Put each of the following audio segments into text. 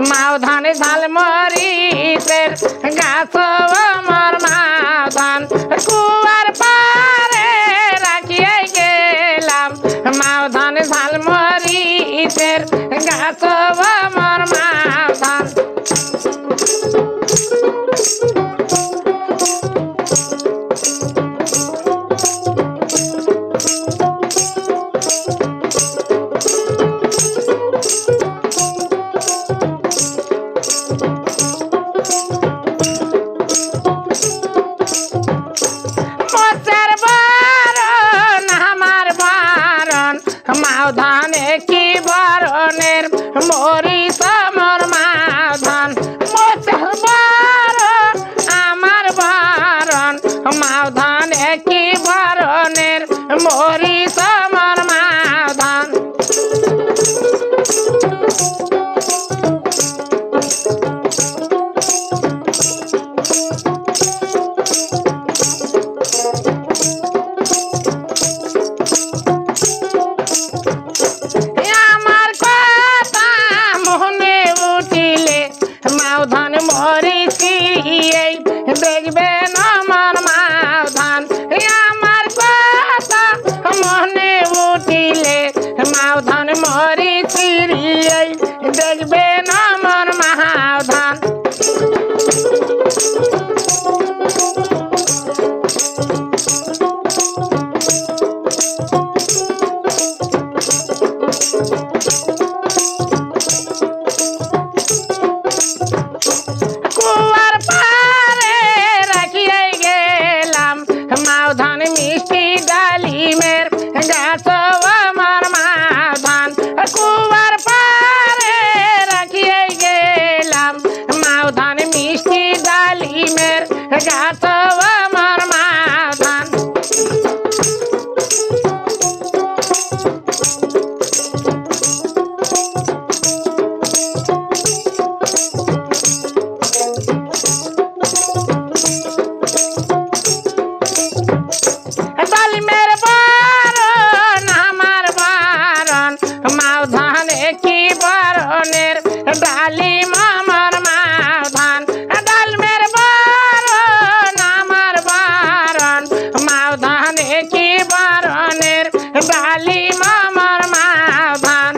মাউধান ঝালমরিচের গাছ আমার মাউধান কুয়ার পারে রাখিয়ে গেলাম মাউধান ঝালমরিচের গাছ আমার মাউধান মাউধানে কি বরণের মরিচ আমার মাউধান মোচের বরণ আমার বরণ মাউধানে কি বরণের মরিচ আমার মাউধান মাউধান মরিচি দেখবেন আমার মাউধান আমার কথা মনে উঠিলে মাউধান মরিচি দেখবেন আমার মাউধান মাউধান মিষ্টি ডালিমের গাছ আমার মাউধান কুয়ার পারে রাখিয়ে গেলাম মাউধান মিষ্টি ডালিমের গাছ আমার মাউধান ডালিমের বরণ আমার বরণ মাউধানে কি বরণের ডালিম আমার মাউধান ডালিমের বরণ আমার বরণ মাউধানে কি বরণের ডালিম আমার মাউধান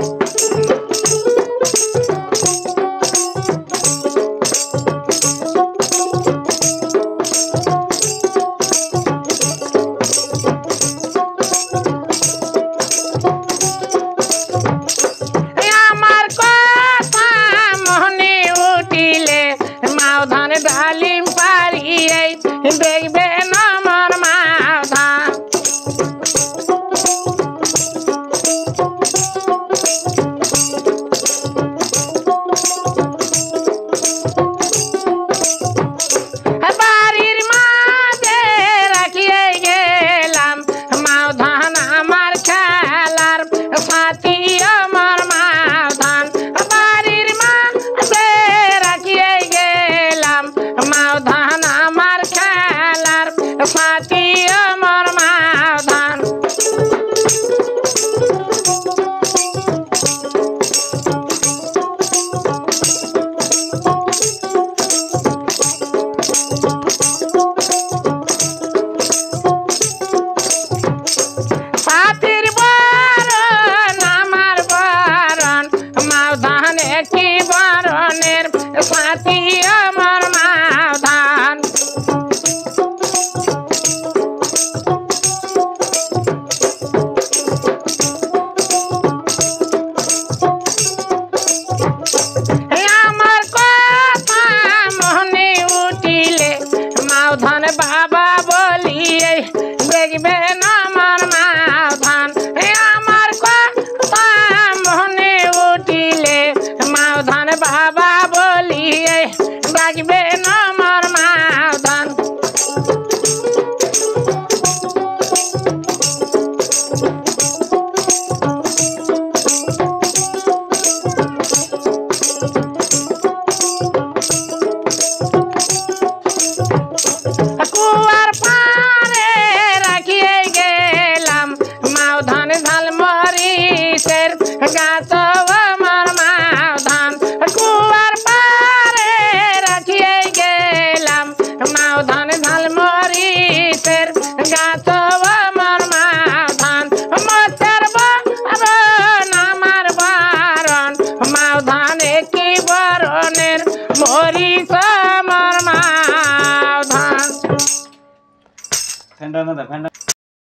মাউধান ডালিম পারিয়ে দেখবেন আমার মাউধান বাড়ির মাঝে রাখিয়ে গেলাম মাউধান আমার খেলার সাথী আমার মাউধান বাড়ির মাঝে রাখিয়ে মাউধান আমার খেলার সাথী আমার মাউধান সাথীর বরণ আমার বরণ মাউধানে কি বরণের সাথী আমার মাউধান আমার কথা মনে উঠিলে মাউধান বাবা বলিয়ে দেখবেন আমার মাউধান আমার কথা মনে উঠিলে মাউধান বাবা বলিয়ে দেখবেন আমার মাউধান কুয়ার পারে রাখিয়ে গেলাম মাউধান ঝালমরিচের গাছ আমার মাউধান কুয়ার মাউধান ঝালমরিচের গাছ আমার মাউধান মতের বারণ আমার বারণ মাউধানে কি বরণের মরিচ আমার মাউধান।